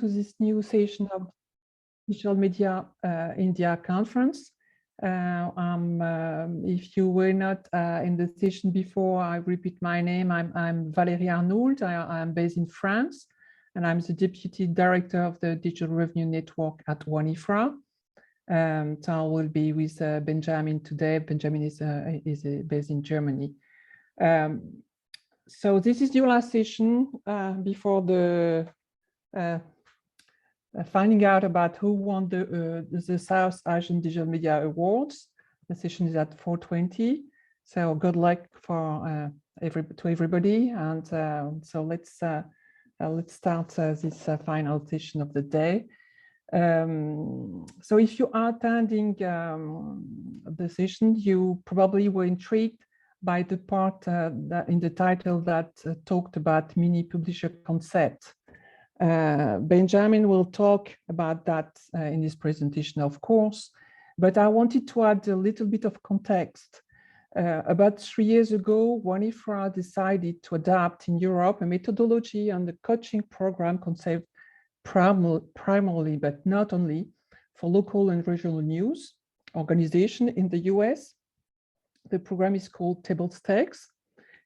to this new session of Digital Media India Conference. If you were not in the session before, I repeat my name. I'm Valérie Arnould. I'm based in France, and I'm the Deputy Director of the Digital Revenue Network at WAN-IFRA. So I will be with Benjamin today. Benjamin is based in Germany. So this is your last session before the finding out about who won the South Asian Digital Media Awards. The session is at 4:20. So good luck for everybody. And so let's start this final session of the day. So if you are attending the session, you probably were intrigued by the part that in the title that talked about mini publisher concept. Benjamin will talk about that in his presentation, of course, but I wanted to add a little bit of context. About 3 years ago, WAN-IFRA decided to adapt in Europe a methodology and the coaching program concept primarily, but not only, for local and regional news organization in the US. The program is called Table Stakes,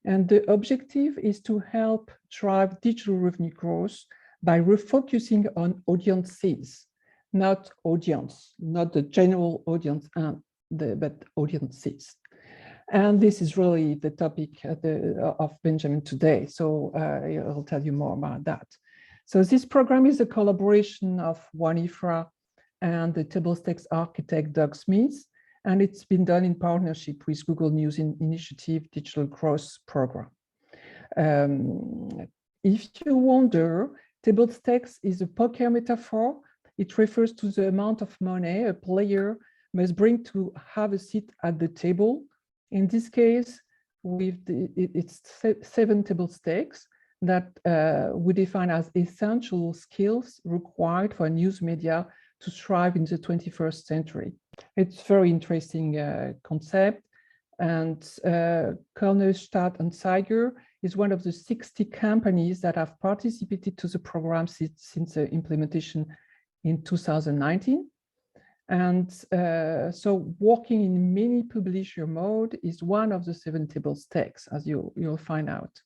and the objective is to help drive digital revenue growth by refocusing on audiences, not the general audience, but audiences. And this is really the topic of Benjamin today. So I'll tell you more about that. So this program is a collaboration of WAN-IFRA and the Table Stakes architect Doug Smith, and it's been done in partnership with Google News Initiative Digital Growth Program. If you wonder, Table Stakes is a poker metaphor. It refers to the amount of money a player must bring to have a seat at the table. In this case, it's 7 table stakes that we define as essential skills required for news media to thrive in the 21st century. It's a very interesting concept, and Kölner Stadt-Anzeiger is one of the 60 companies that have participated to the program since the implementation in 2019. And so working in mini publisher mode is one of the 7 table stakes, as you'll find out.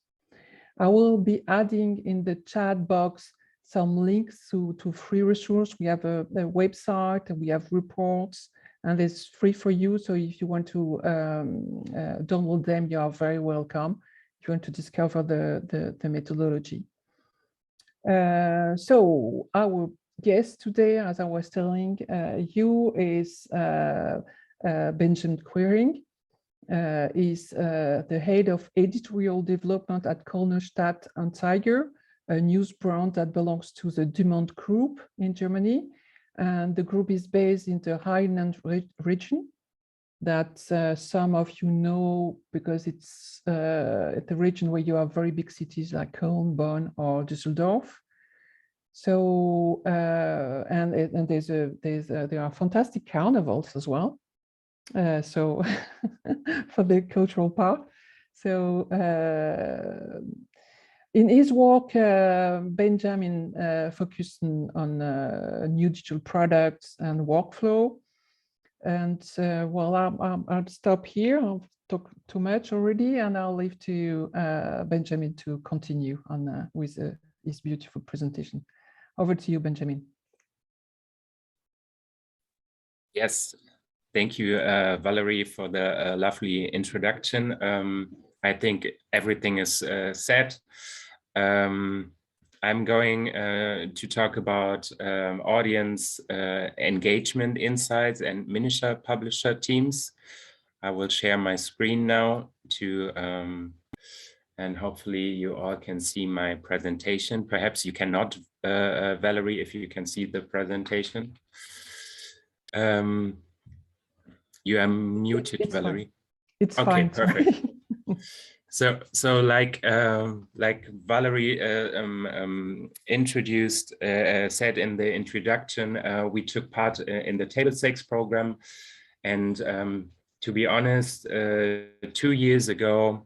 I will be adding in the chat box some links to free resources. We have a website, and we have reports, and it's free for you. So if you want to download them, you are very welcome. If you want to discover the methodology. So our guest today, as I was telling you, is Benjamin Quiring. Is the head of editorial development at Kölner Stadt-Anzeiger, a news brand that belongs to the Demand Group in Germany. And the group is based in the Rhineland region that some of you know because it's the region where you have very big cities like Köln, Bonn, or Düsseldorf. So and there are fantastic carnivals as well. So for the cultural part. So in his work, Benjamin focused on new digital products and workflow. And well, I'll stop here. I've talked too much already, and I'll leave to Benjamin to continue on with his beautiful presentation. Over to you, Benjamin. Yes. Thank you, Valerie, for the lovely introduction. I think everything is said. I'm going to talk about audience engagement insights and miniature publisher teams. I will share my screen now and hopefully you all can see my presentation. Perhaps you cannot, Valerie, if you can see the presentation. You are muted, it's Valerie. Fine. It's okay, fine. Perfect. So like Valerie introduced, said in the introduction, we took part in the Table Stakes program, and to be honest, 2 years ago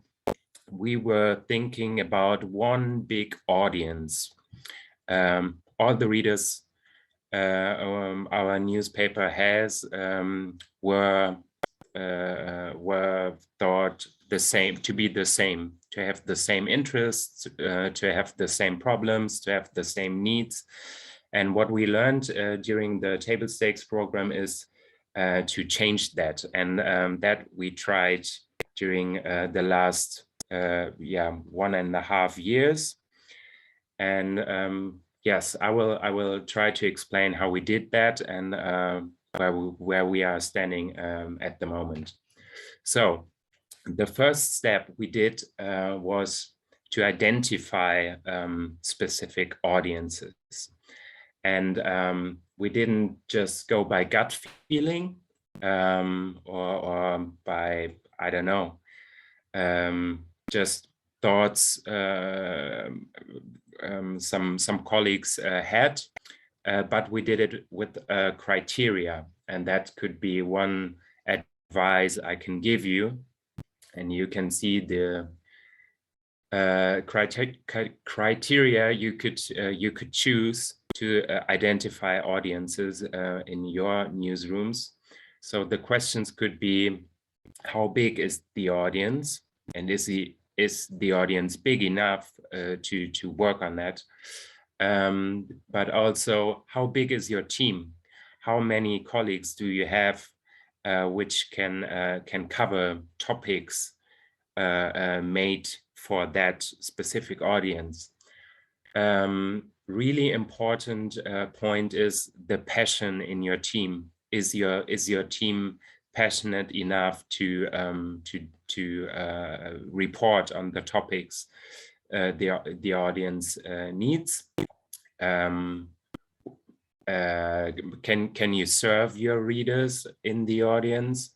we were thinking about one big audience. all the readers our newspaper has were thought the same, to be the same, to have the same interests, to have the same problems, to have the same needs. And what we learned during the table stakes program is to change that, and that we tried during the last 1.5 years. And yes, I will try to explain how we did that and where we are standing at the moment. So the first step we did was to identify specific audiences. And we didn't just go by gut feeling or by, I don't know, just thoughts some colleagues had, but we did it with criteria, and that could be one advice I can give you. And you can see the criteria you could choose to identify audiences in your newsrooms. So the questions could be, how big is the audience, and is the audience big enough to work on that? But also, how big is your team? How many colleagues do you have which can cover topics made for that specific audience? Really important point is the passion in your team. Is your team passionate enough to report on the topics the audience needs? Can you serve your readers in the audience?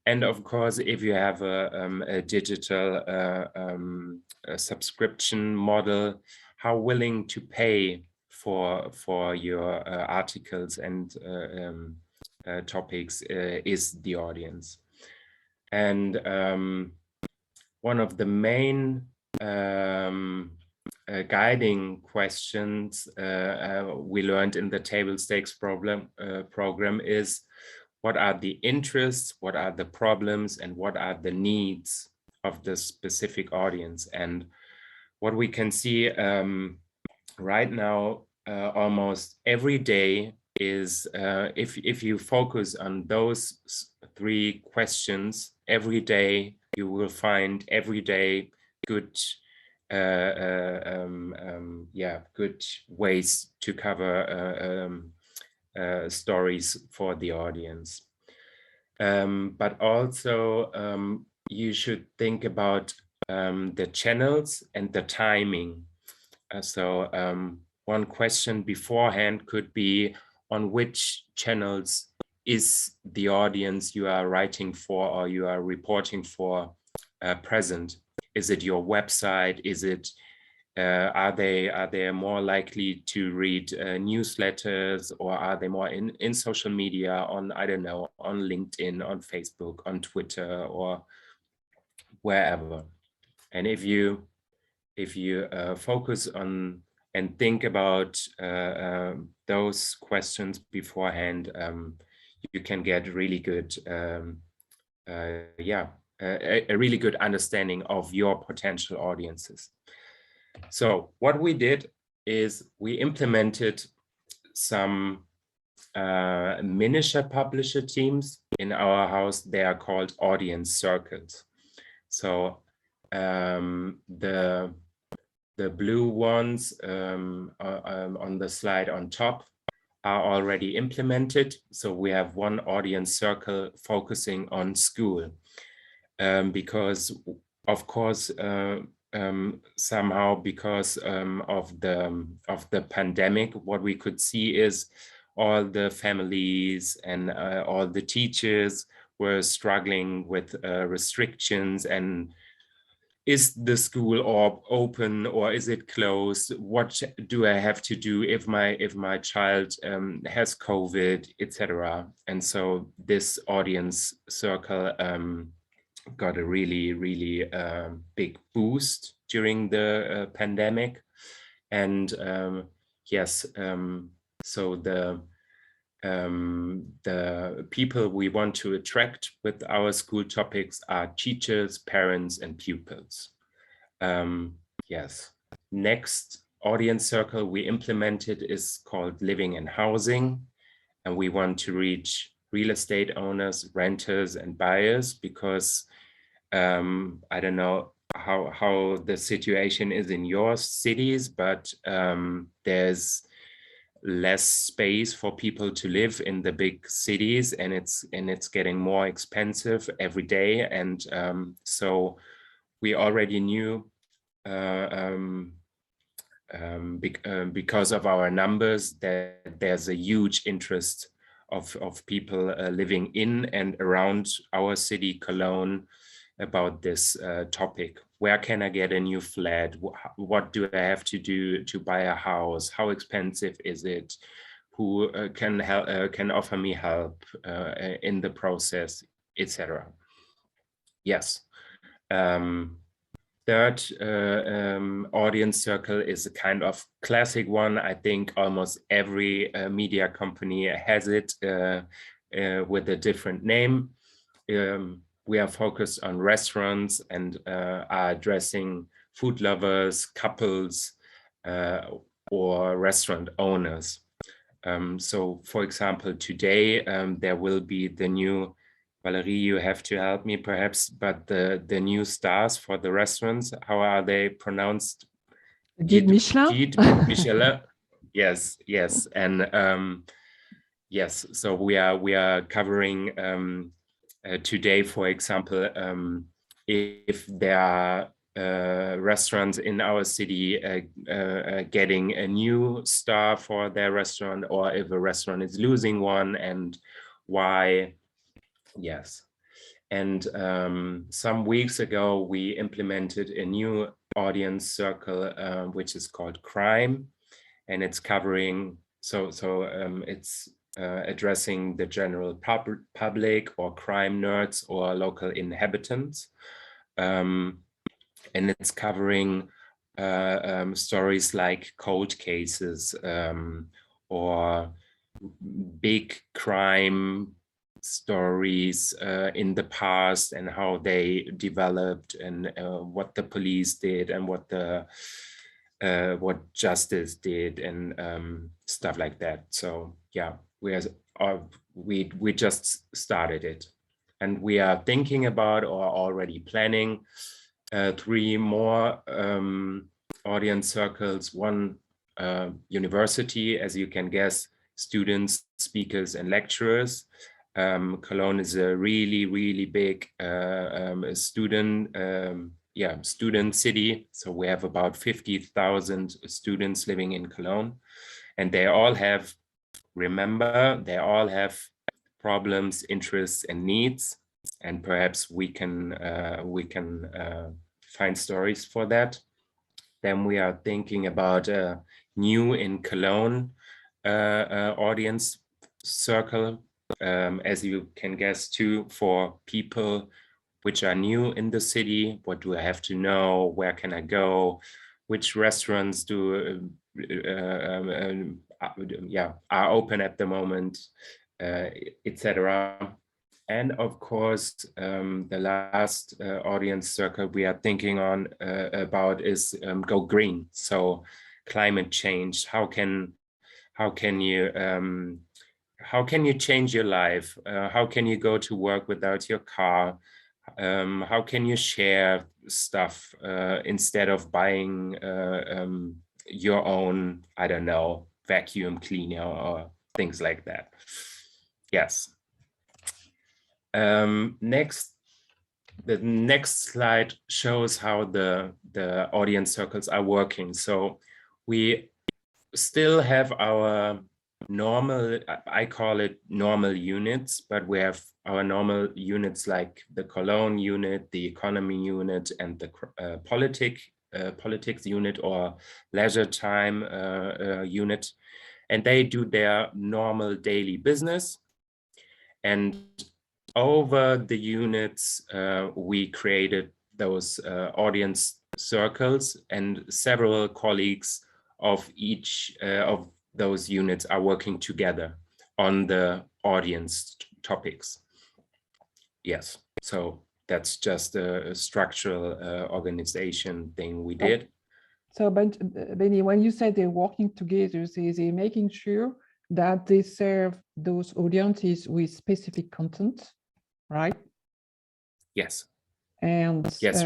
And of course, if you have a digital subscription model, how willing to pay for your articles and topics is the audience? And one of the main guiding questions we learned in the table stakes program is, what are the interests, what are the problems, and what are the needs of the specific audience? And what we can see right now, almost every day, is if you focus on those 3 questions every day, you will find every day good good ways to cover stories for the audience. But also you should think about the channels and the timing. So one question beforehand could be, on which channels is the audience you are writing for or you are reporting for present? Is it your website? Is it are they more likely to read newsletters, or are they more in social media, on, I don't know, on LinkedIn, on Facebook, on Twitter, or wherever? And if you focus on and think about those questions beforehand, you can get really good a really good understanding of your potential audiences. So what we did is we implemented some miniature publisher teams in our house. They are called audience circles. So the blue ones on the slide on top are already implemented. So we have one audience circle focusing on school, because of course somehow because of the pandemic, what we could see is all the families and all the teachers were struggling with restrictions, and is the school open or is it closed? What do I have to do if my child has COVID, etc.? And so this audience circle got a really big boost during the pandemic. And yes, so the people we want to attract with our school topics are teachers, parents, and pupils. Yes. Next audience circle we implemented is called living and housing. And we want to reach real estate owners, renters, and buyers because I don't know how the situation is in your cities, but there's less space for people to live in the big cities, and it's getting more expensive every day. And so we already knew because of our numbers that there's a huge interest of people living in and around our city, Cologne, about this topic. Where can I get a new flat? What do I have to do to buy a house? How expensive is it? Who can help, can offer me help in the process, etc. Yes. Third audience circle is a kind of classic one. I think almost every media company has it with a different name. We are focused on restaurants and are addressing food lovers, couples, or restaurant owners. So, for example, today there will be the new, Valerie, you have to help me perhaps, but the new stars for the restaurants, how are they pronounced? Guide Michelin? Guide Michelin. Yes, yes. And yes, so we are covering today, for example, if there are restaurants in our city getting a new star for their restaurant, or if a restaurant is losing one and why. Yes. And some weeks ago, we implemented a new audience circle, which is called Crime, and it's covering, it's addressing the general public or crime nerds or local inhabitants. And it's covering stories like cold cases or big crime stories in the past and how they developed and what the police did and what justice did and stuff like that. So yeah, we just started it, and we are thinking about or already planning 3 more audience circles. One university, as you can guess, students, speakers, and lecturers. Cologne is a really big student city. So we have about 50,000 students living in Cologne, and they all have, remember, they all have problems, interests, and needs. And perhaps we can find stories for that. Then we are thinking about a new in Cologne audience circle, as you can guess, too, for people which are new in the city. What do I have to know? Where can I go? Which restaurants are open at the moment, etc. And of course, the last audience circle we are thinking on about is go green. So climate change. How can you change your life? How can you go to work without your car? How can you share stuff instead of buying your own, I don't know, vacuum cleaner or things like that? Yes. The next slide shows how the audience circles are working. So we still have our normal, I call it normal units, but we have our normal units like the Cologne unit, the economy unit, and the politics unit or leisure time unit. And they do their normal daily business. And over the units, we created those audience circles, and several colleagues of each of those units are working together on the audience topics. Yes, so that's just a structural organization thing we did. So, Benny, when you say they're working together, they're making sure that they serve those audiences with specific content, right? Yes. And yes,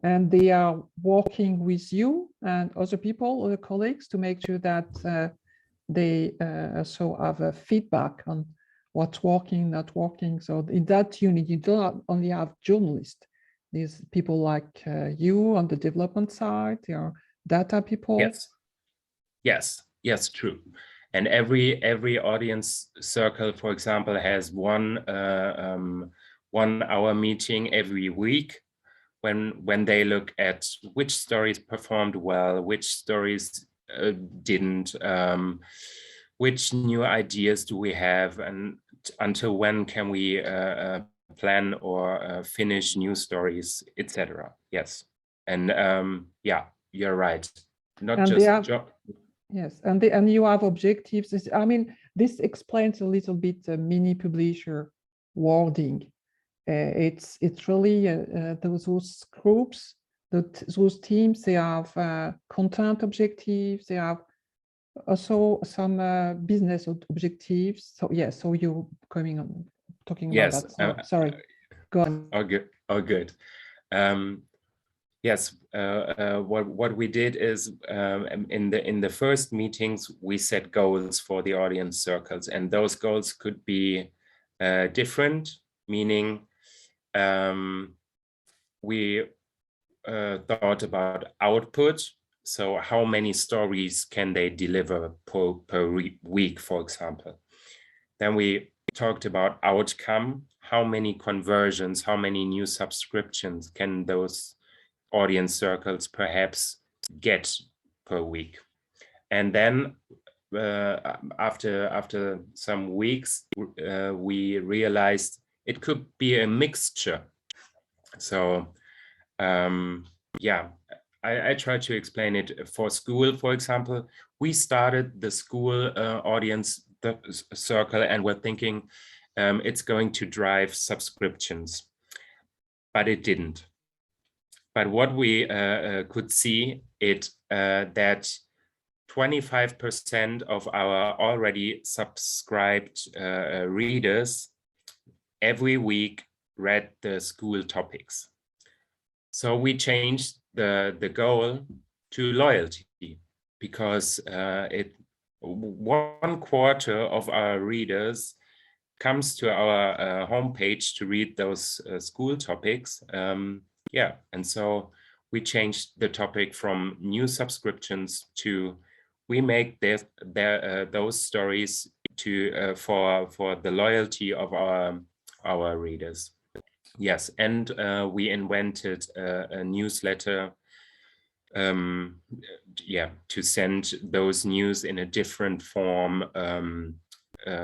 and they are working with you and other people, other colleagues, to make sure that they also have a feedback on what's working, not working. So in that unit, you don't only have journalists. These people like you on the development side, there are data people. Yes, true. And every audience circle, for example, has one 1 hour meeting every week when they look at which stories performed well, which stories didn't, which new ideas do we have, and until when can we plan or finish new stories, etc. Yes, and yeah, you're right. Not and just job. Yes, and you have objectives. I mean, this explains a little bit the mini publisher wording. It's really those groups, those teams. They have content objectives. They have also some business objectives. So yeah, so you're coming on talking about that. So, sorry, go on. Oh, good. Yes, what we did is in the first meetings we set goals for the audience circles, and those goals could be different, meaning we thought about output. So how many stories can they deliver per week, for example? Then we talked about outcome. How many conversions, how many new subscriptions can those audience circles perhaps get per week? And then after some weeks, we realized it could be a mixture. So yeah, I try to explain it. For school, for example, we started the school audience circle and we're thinking it's going to drive subscriptions, but it didn't. But what we could see that 25% of our already subscribed readers every week read the school topics. So we changed the goal to loyalty, because 1/4 of our readers comes to our homepage to read those school topics. Yeah, and so we changed the topic from new subscriptions to we make those stories to for the loyalty of our readers. Yes, and we invented a newsletter, yeah, to send those news in a different form,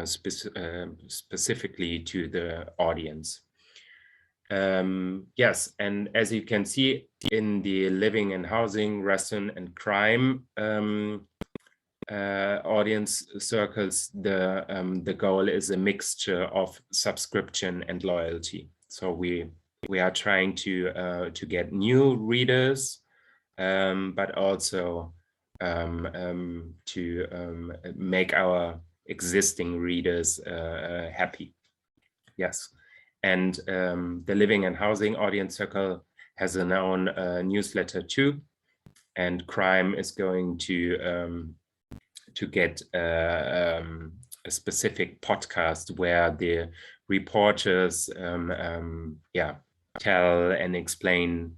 specifically to the audience. Yes, and as you can see in the living and housing, restaurant and crime audience circles, the goal is a mixture of subscription and loyalty. So we are trying to get new readers, but also to make our existing readers happy. Yes, and the living and housing audience circle has an own newsletter too, and crime is going to get a specific podcast where the reporters yeah, tell and explain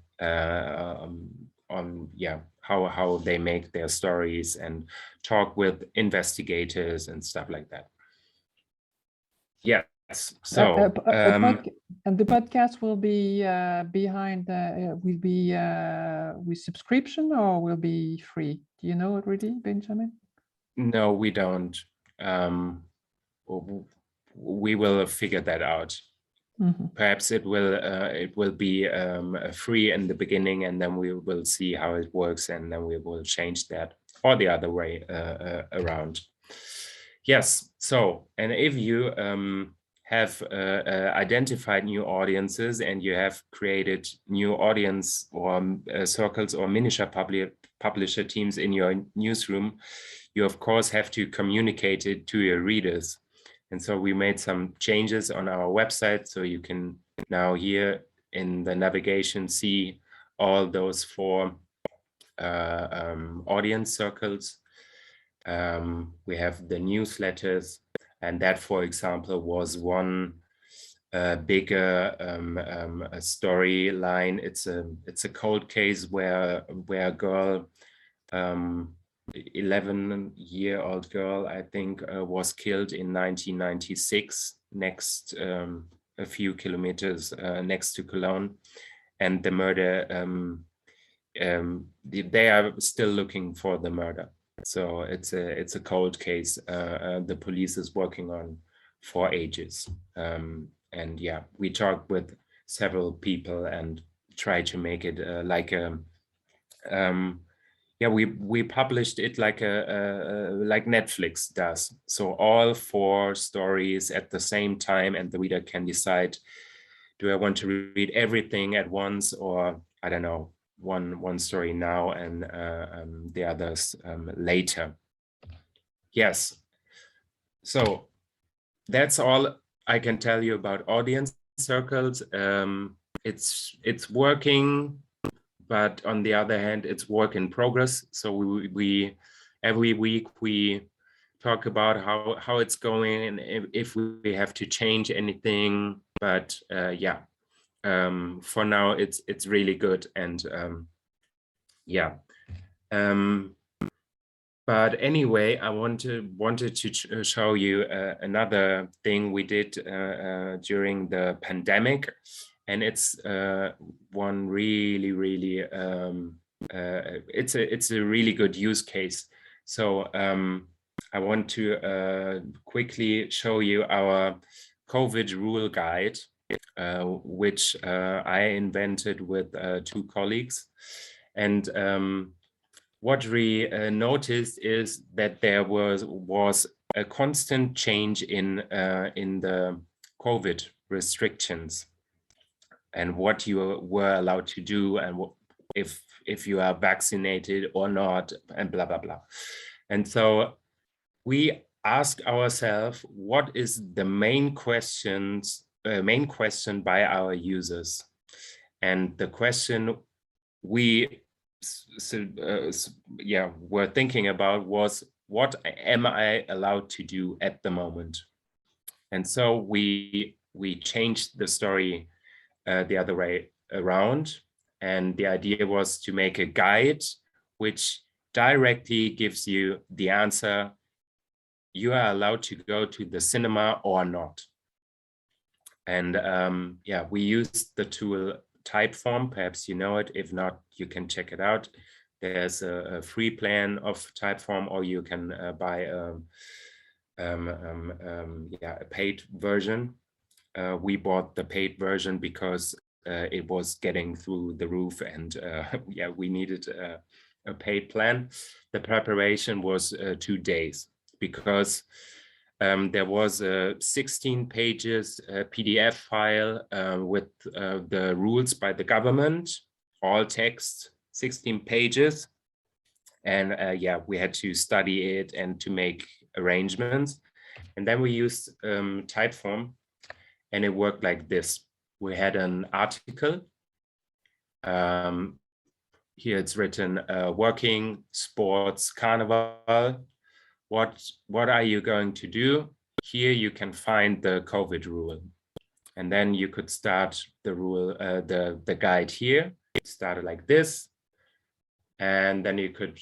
on how they make their stories and talk with investigators and stuff like that. Yes, so and the podcast will be behind will be with subscription or will be free? Do you know already, Benjamin? No, we don't. We will figure that out. Perhaps it will be free in the beginning, and then we will see how it works, and then we will change that, or the other way around. Yes. So, and if you have identified new audiences and you have created new audience or circles or miniature publisher teams in your newsroom, you of course have to communicate it to your readers. And so we made some changes on our website, so you can now here in the navigation see all those 4 audience circles. We have the newsletters, and that, for example, was one bigger storyline. It's a cold case where a girl, 11-year-old girl, I think, was killed in 1996 next a few kilometers next to Cologne, and the murder. They are still looking for the murder. So it's a cold case the police is working on for ages. And yeah, we talked with several people and try to make it like a yeah, we published it like like Netflix does. So all 4 stories at the same time, and the reader can decide, do I want to read everything at once, or I don't know, one story now and the others later. Yes. So that's all I can tell you about audience circles. It's working, but on the other hand, it's work in progress. So we every week we talk about how it's going and if we have to change anything. But yeah, for now it's really good, and yeah. But anyway, I wanted to show you another thing we did during the pandemic, and it's one really it's a really good use case. So I want to quickly show you our COVID rule guide, which I invented with 2 colleagues, and what we noticed is that there was a constant change in the COVID restrictions and what you were allowed to do, and if you are vaccinated or not, and blah blah blah. And so we ask ourselves, what is the main question by our users? And the question we were thinking about was, what am I allowed to do at the moment? And so we changed the story the other way around, and the idea was to make a guide which directly gives you the answer: you are allowed to go to the cinema or not. And yeah, we used the tool Typeform. Perhaps you know it. If not, you can check it out. There's a free plan of Typeform, or you can buy a paid version. We bought the paid version because it was getting through the roof, and yeah, we needed a paid plan. The preparation was 2 days because there was a 16 pages PDF file with the rules by the government, all text, 16 pages. And yeah, we had to study it and to make arrangements. And then we used Typeform, and it worked like this. We had an article. Here it's written, working, sports, carnival. What are you going to do? Here you can find the COVID rule. And then you could start the rule, the guide here. It started like this. And then you could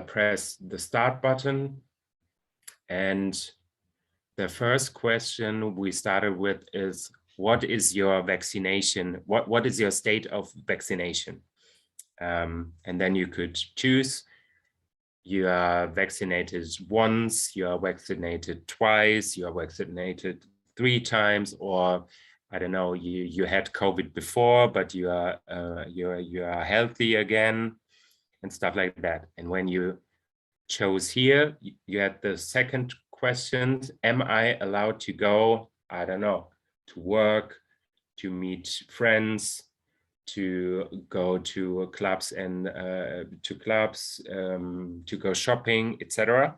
press the start button. And the first question we started with is, what is your vaccination? What is your state of vaccination? And then you could choose. You are vaccinated once, you are vaccinated twice, you are vaccinated 3 times, or I don't know, you had COVID before, but you are healthy again and stuff like that. And when you chose here, you had the second question, am I allowed to go, I don't know, to work, to meet friends, to go to clubs and to go shopping, etc.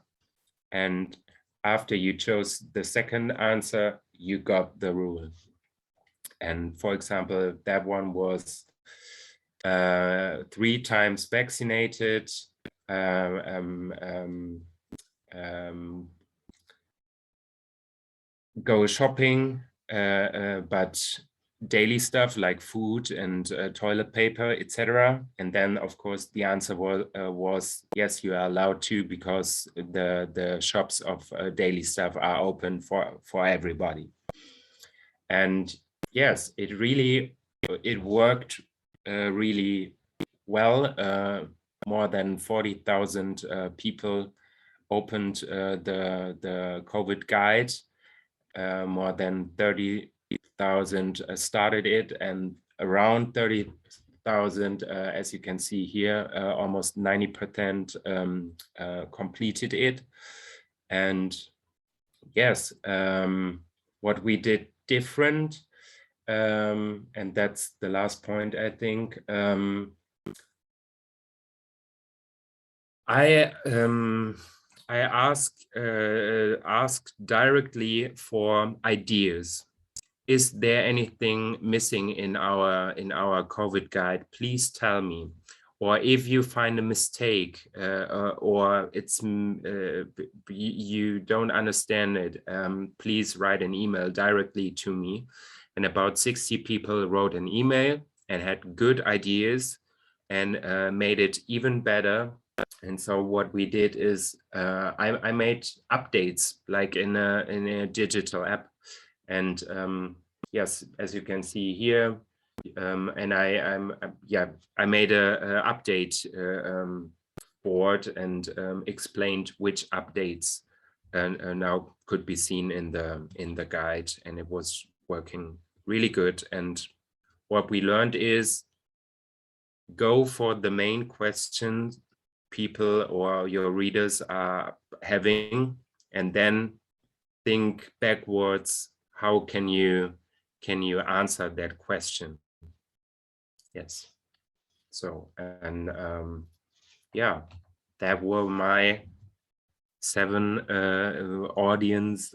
And after you chose the second answer, you got the rule. And for example, that one was 3 times vaccinated, go shopping, but daily stuff like food and toilet paper, etc. And then, of course, the answer was yes, you are allowed to, because the shops of daily stuff are open for everybody. And yes, it worked really well. More than 40,000 people opened the COVID guide. More than 30,000 started it, and around 30,000, as you can see here, almost 90% completed it. And yes, what we did different, and that's the last point, I think. I asked directly for ideas. Is there anything missing in our COVID guide? Please tell me. Or if you find a mistake or it's you don't understand it, please write an email directly to me. And about 60 people wrote an email and had good ideas and made it even better. And so what we did is I made updates like in a digital app. And yes, as you can see here, and I made a update board and explained which updates now could be seen in the guide, and it was working really good. And what we learned is go for the main questions people or your readers are having, and then think backwards. How can you answer that question? Yes. So, and yeah, that were my 7 audience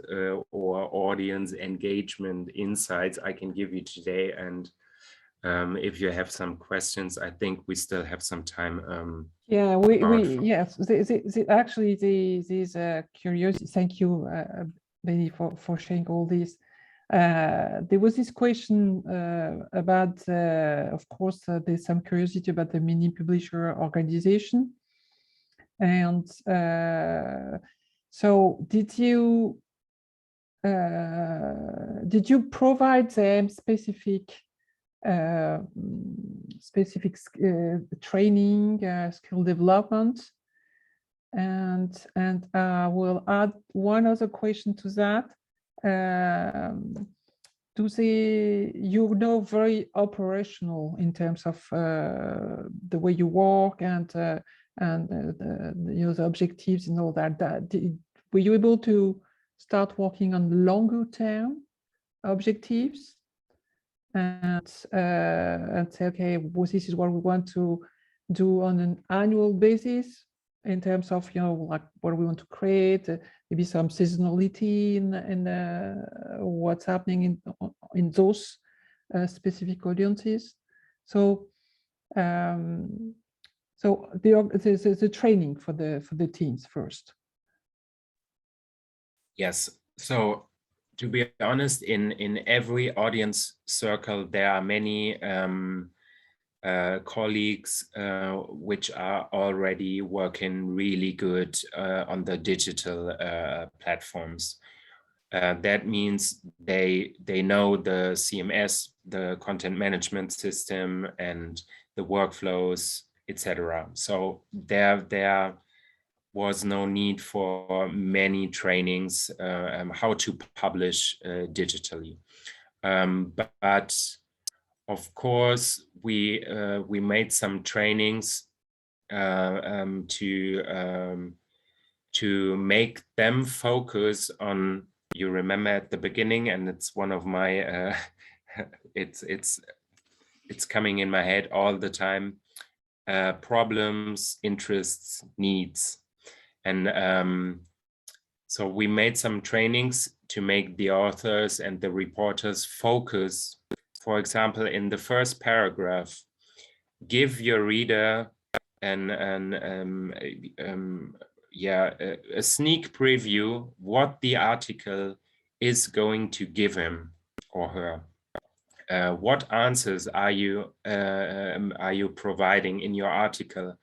or audience engagement insights I can give you today. And if you have some questions, I think we still have some time. Yeah, yes, actually these curiosity. Thank you, Benny, for sharing all this. There was this question about, of course, there's some curiosity about the mini publisher organization, and so did you provide them specific training, skill development? And we'll add one other question to that. Do they, very operational in terms of the way you work and the objectives and all that? Were you able to start working on longer term objectives and say, okay, well, this is what we want to do on an annual basis in terms of, like what we want to create, maybe some seasonality in what's happening in those specific audiences. So, so the training for the teams first. Yes. So, to be honest, in every audience circle, there are many colleagues which are already working really good on the digital platforms. That means they know the CMS, the content management system, and the workflows, etc. So there was no need for many trainings how to publish digitally. But of course, we made some trainings to make them focus on. You remember at the beginning, and it's one of my it's coming in my head all the time. Problems, interests, needs, and so we made some trainings to make the authors and the reporters focus. For example, in the first paragraph, give your reader a sneak preview what the article is going to give him or her. What answers are you providing in your article?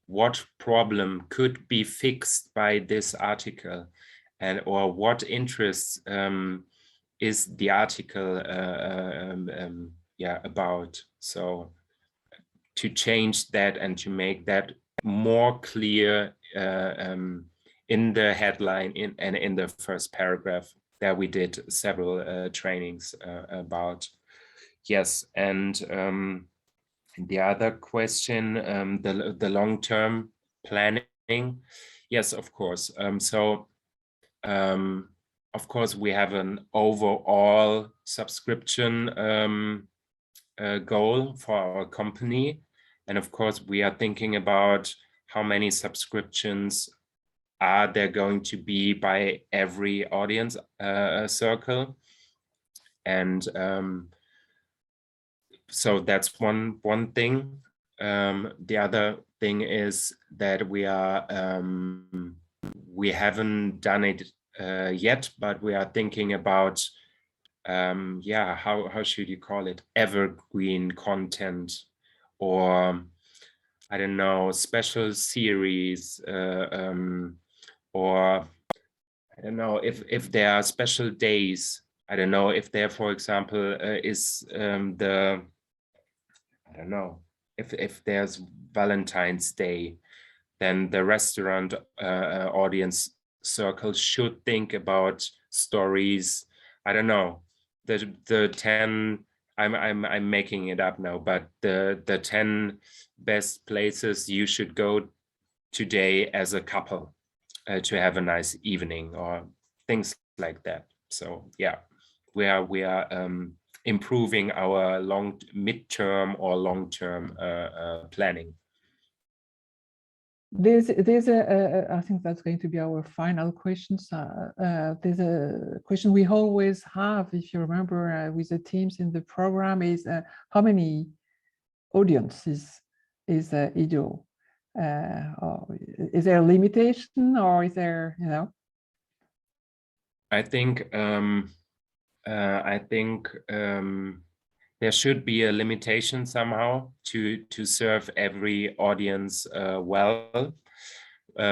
What problem could be fixed by this article, and or what interests is the article about? So to change that and to make that more clear in the headline and in the first paragraph, that we did several trainings about. Yes, and the other question, the long-term planning. Yes, of course. Of course, we have an overall subscription goal for our company. And of course, we are thinking about how many subscriptions are there going to be by every audience circle. And so that's one thing. The other thing is that we haven't done it yet, but we are thinking about how should you call it, evergreen content, or I don't know, special series, or I don't know if there are special days. I don't know if there, for example, is I don't know, if there's Valentine's Day, then the restaurant audience circle should think about stories. I don't know, the 10, I'm making it up now, but the 10 best places you should go today as a couple to have a nice evening, or things like that. So yeah, we are improving our midterm or long-term planning. There's I think that's going to be our final questions. There's a question we always have, if you remember, with the teams in the program, is how many audiences is Edo? Or is there a limitation, or is there, you know? I think there should be a limitation somehow to serve every audience well.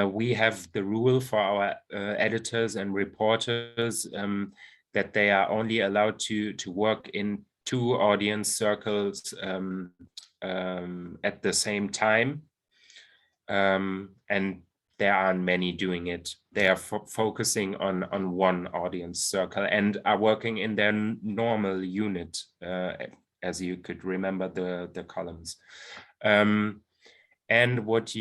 We have the rule for our editors and reporters that they are only allowed to work in 2 audience circles at the same time, and there aren't many doing it. They are focusing on one audience circle and are working in their normal unit, as you could remember the columns. And what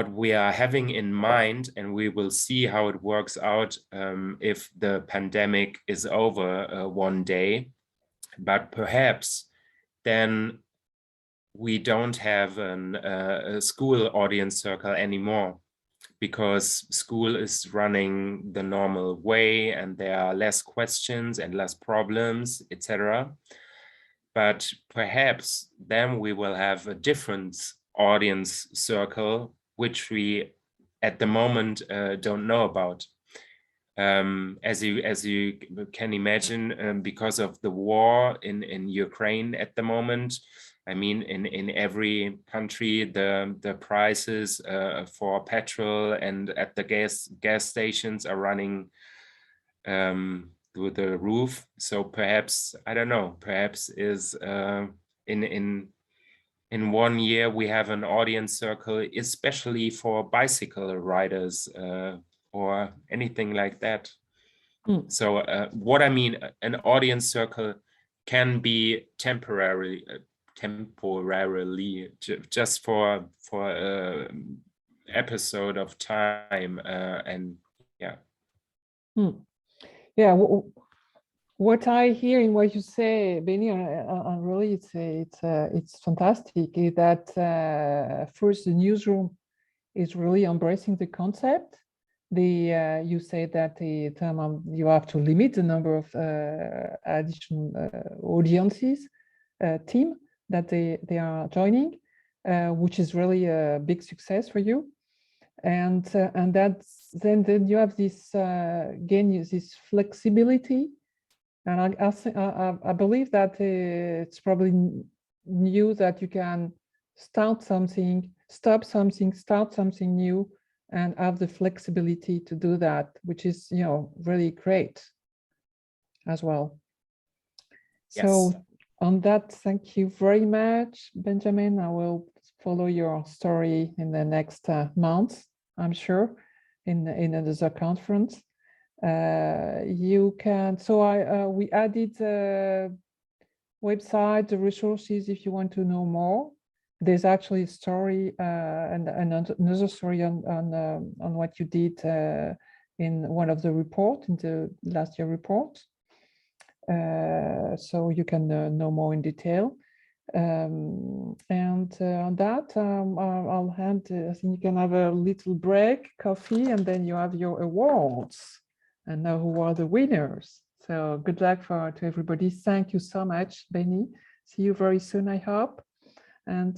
we are having in mind, and we will see how it works out if the pandemic is over one day, but perhaps then we don't have a school audience circle anymore, because school is running the normal way and there are less questions and less problems, etc. But perhaps then we will have a different audience circle, which we at the moment don't know about. As you can imagine, because of the war in Ukraine at the moment, I mean, in every country, the prices for petrol and at the gas stations are running through the roof. So perhaps, I don't know, perhaps is in 1 year we have an audience circle, especially for bicycle riders or anything like that. So what I mean, an audience circle can be temporarily just for episode of time, and yeah. Yeah, what I hear in what you say, Benny, really it's fantastic. Is that first, the newsroom is really embracing the concept. You say that you have to limit the number of additional audiences team that they are joining, which is really a big success for you. And that's then you have this again this flexibility, and I believe that it's probably new that you can start something, stop something, start something new, and have the flexibility to do that, which is, you know, really great as well. Yes. So on that, thank you very much, Benjamin. I will follow your story in the next month, I'm sure, in another conference. You can, so we added website, the resources, if you want to know more. There's actually a story and another story on what you did in one of the reports, in the last year report. So you can know more in detail. And on that, I'll hand, I think you can have a little break, coffee, and then you have your awards and know who are the winners. So good luck to everybody. Thank you so much, Benny. See you very soon, I hope. And